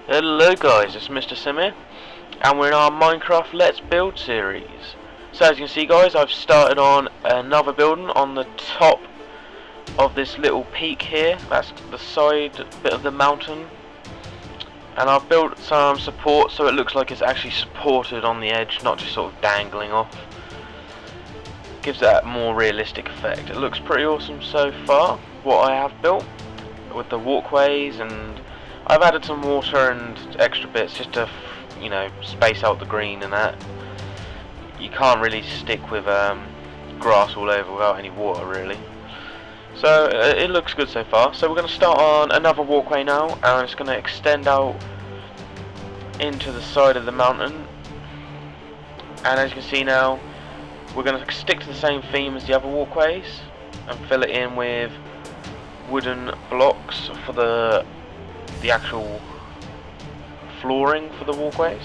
Hello guys, it's Mr. Sim here, and we're in our Minecraft Let's Build series. So as you can see guys, I've started on another building on the top of this little peak here. That's the side bit of the mountain. And I've built some support so it looks like it's actually supported on the edge, not just sort of dangling off. Gives that a more realistic effect. It looks pretty awesome so far, what I have built, with the walkways, and I've added some water and extra bits just to, you know, space out the green and that. You can't really stick with grass all over without any water really. So it looks good so far. So we're going to start on another walkway now, and it's going to extend out into the side of the mountain. And as you can see now, we're going to stick to the same theme as the other walkways and fill it in with wooden blocks for the actual flooring for the walkways.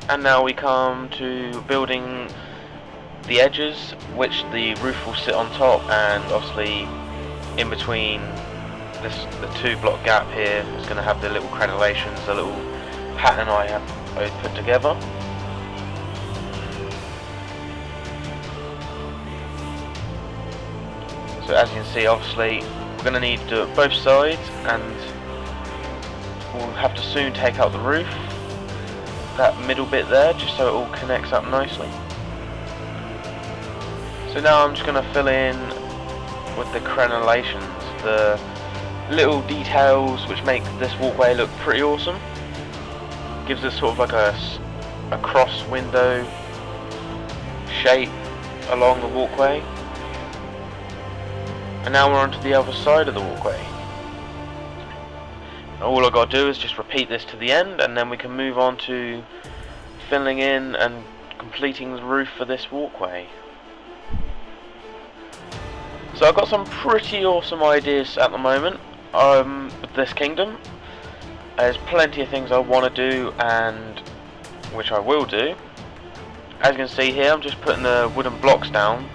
And now we come to building the edges, which the roof will sit on top, and obviously in between the 2-block gap here is going to have the little crenellations, the little pattern I put together. So as you can see, obviously we're going to need to do it both sides, and we'll have to soon take out the roof, that middle bit there, just so it all connects up nicely. So now I'm just going to fill in with the crenellations, the little details which make this walkway look pretty awesome. Gives us sort of like a cross window shape along the walkway. And now we're onto the other side of the walkway. All I've got to do is just repeat this to the end, and then we can move on to filling in and completing the roof for this walkway. So I've got some pretty awesome ideas at the moment with this kingdom. There's plenty of things I want to do, and which I will do. As you can see here, I'm just putting the wooden blocks down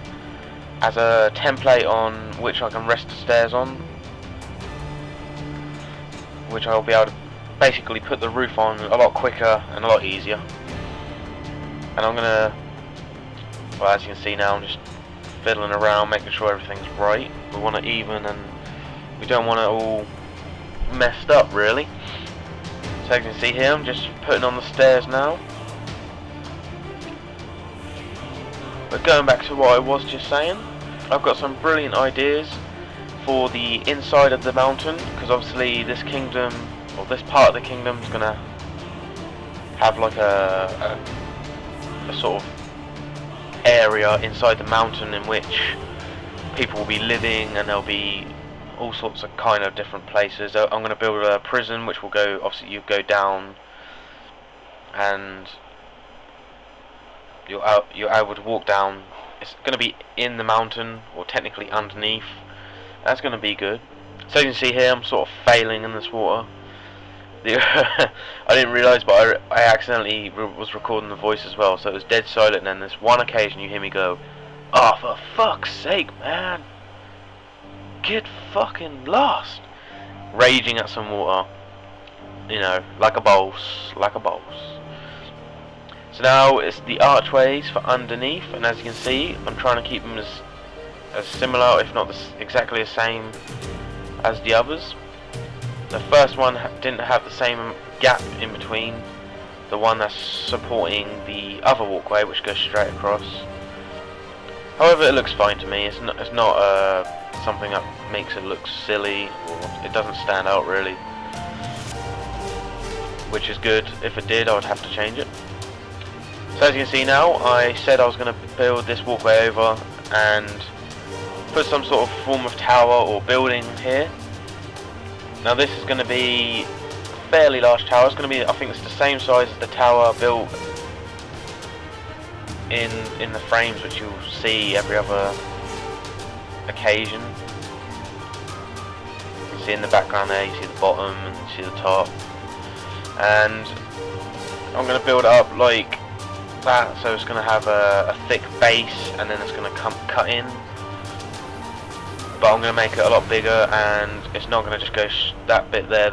as a template on which I can rest the stairs on, which I'll be able to basically put the roof on a lot quicker and a lot easier. And I'm gonna, well, as you can see now, I'm just fiddling around making sure everything's right. We want it even, and we don't want it all messed up really. So as you can see here, I'm just putting on the stairs now. But going back to what I was just saying, I've got some brilliant ideas for the inside of the mountain, because obviously this kingdom, or this part of the kingdom, is going to have like a sort of area inside the mountain in which people will be living, and there'll be all sorts of kind of different places. I'm going to build a prison which will go, obviously you go down and you're able to walk down. It's going to be in the mountain, or technically underneath. That's going to be good. So you can see here, I'm sort of failing in this water. I didn't realise, but I accidentally was recording the voice as well, so it was dead silent, and then this one occasion you hear me go, "Oh, for fuck's sake, man! Get fucking lost!" Raging at some water. You know, like a boss, like a boss. So now it's the archways for underneath, and as you can see, I'm trying to keep them as similar, if not exactly the same as the others. The first one didn't have the same gap in between the one that's supporting the other walkway, which goes straight across. However, it looks fine to me. It's not something that makes it look silly, or it doesn't stand out really, which is good. If it did, I would have to change it. So as you can see now, I said I was going to build this walkway over and put some sort of form of tower or building here. Now this is going to be a fairly large tower. It's going to be, I think it's the same size as the tower built in the frames which you'll see every other occasion. You can see in the background there, you see the bottom and you see the top. And I'm going to build it up like that, so it's going to have a thick base, and then it's going to cut in. but I'm going to make it a lot bigger, and it's not going to just go that bit there.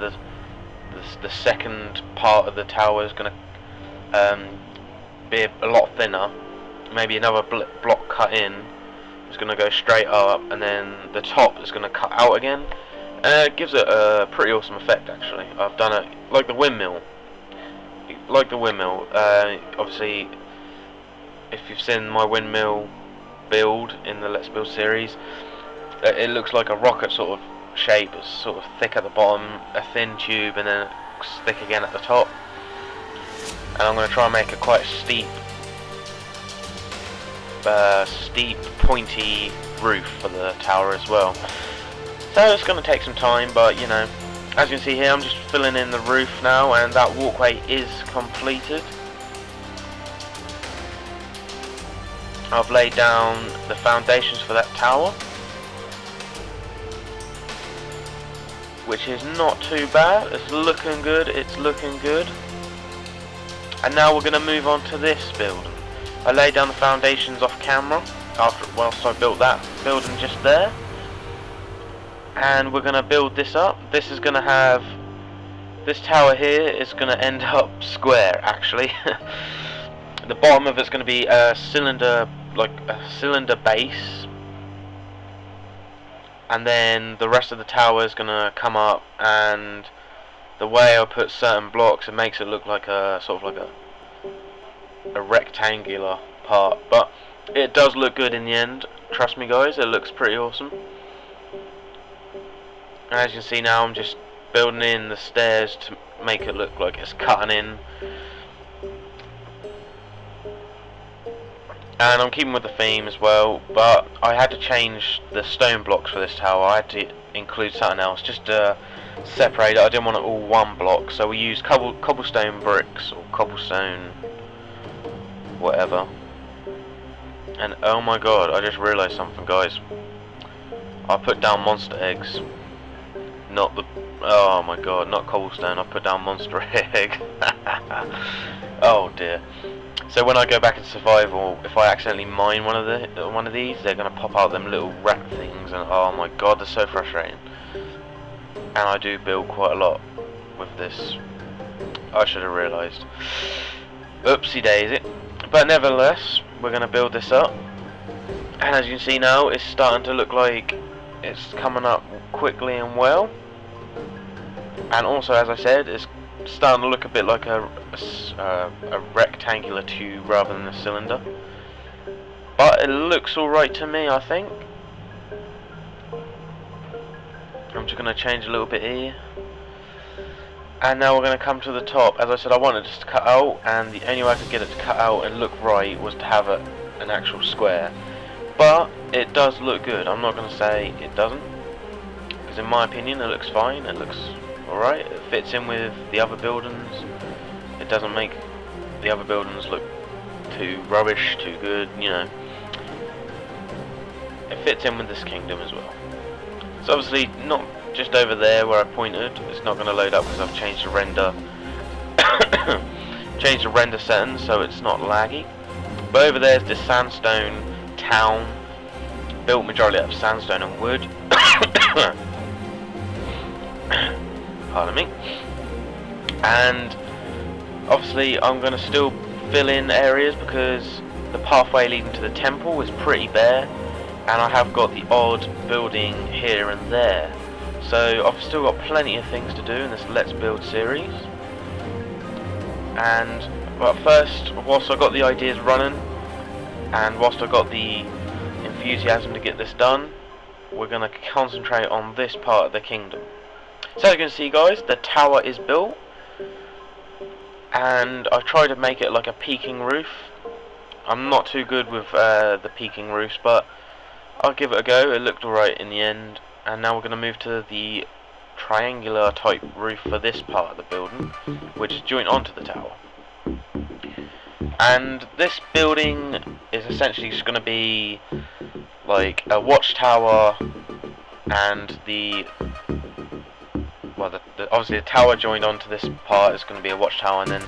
The second part of the tower is going to be a lot thinner. Maybe another block cut in. It's going to go straight up, and then the top is going to cut out again. It gives it a pretty awesome effect, actually. I've done it like the windmill. Obviously, if you've seen my windmill build in the Let's Build series, it looks like a rocket sort of shape. It's sort of thick at the bottom, a thin tube, and then it's thick again at the top. And I'm going to try and make a quite steep, pointy roof for the tower as well. So it's going to take some time, but you know, as you can see here, I'm just filling in the roof now, and that walkway is completed. I've laid down the foundations for that tower, which is not too bad. It's looking good, it's looking good. And now we're going to move on to this building. I laid down the foundations off camera whilst I built that building just there. And we're going to build this up. This is going to have, this tower here is going to end up square, actually. The bottom of it's going to be a cylinder, like a cylinder base, and then the rest of the tower is going to come up, and the way I put certain blocks, it makes it look like a sort of like a rectangular part, but it does look good in the end. Trust me guys, it looks pretty awesome. And as you can see now, I'm just building in the stairs to make it look like it's cutting in. And I'm keeping with the theme as well, but I had to change the stone blocks for this tower. I had to include something else just to separate it. I didn't want it all one block, so we used cobblestone bricks, or cobblestone whatever. And oh my god, I just realised something guys. I put down monster eggs. Not the, oh my god, not cobblestone, I put down monster egg. Oh dear. So when I go back in survival, if I accidentally mine one of these, they're gonna pop out them little rat things, and oh my god, they're so frustrating. And I do build quite a lot with this. I should have realised. Oopsie daisy. But nevertheless, we're gonna build this up, and as you can see now, it's starting to look like it's coming up quickly and well. And also, as I said, it's starting to look a bit like a rectangular tube rather than a cylinder, but it looks alright to me, I think. I'm just going to change a little bit here, and now we're going to come to the top. As I said, I wanted this to cut out, and the only way I could get it to cut out and look right was to have an actual square, but it does look good. I'm not going to say it doesn't, because in my opinion it looks fine, it looks alright, it fits in with the other buildings. It doesn't make the other buildings look too rubbish, too good, you know. It fits in with this kingdom as well. So obviously not just over there where I pointed, it's not going to load up because I've changed the render changed the render settings so it's not laggy. But over there is this sandstone town, built majority out of sandstone and wood. Pardon me. And obviously I'm going to still fill in areas because the pathway leading to the temple is pretty bare, and I have got the odd building here and there. So I've still got plenty of things to do in this Let's Build series. But first, whilst I got the ideas running, and whilst I got the enthusiasm to get this done, we're going to concentrate on this part of the kingdom. So as you can see guys, the tower is built, and I tried to make it like a peaking roof. I'm not too good with the peaking roofs, but I'll give it a go. It looked alright in the end. And now we're going to move to the triangular type roof for this part of the building, which is joined onto the tower. And this building is essentially just going to be like a watchtower, and obviously the tower joined onto this part is going to be a watchtower, and then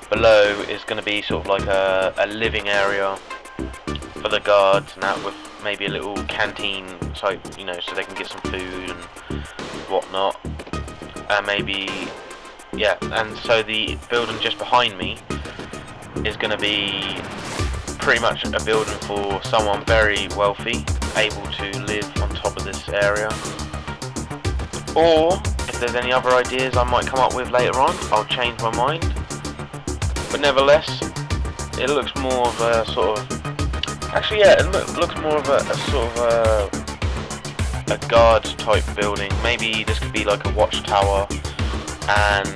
below is going to be sort of like a living area for the guards and that, with maybe a little canteen, so you know, so they can get some food and whatnot. And maybe, yeah. And so the building just behind me is going to be pretty much a building for someone very wealthy, able to live on top of this area. Or if there's any other ideas I might come up with later on, I'll change my mind. But nevertheless, it looks more of a sort of, actually yeah, it looks more of a sort of a guard type building. Maybe this could be like a watchtower, and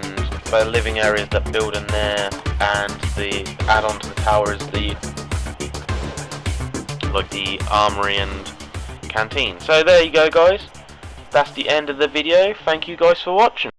the living area is that building there, and the add-on to the tower is the like the armory and canteen. So there you go, guys. That's the end of the video. Thank you guys for watching.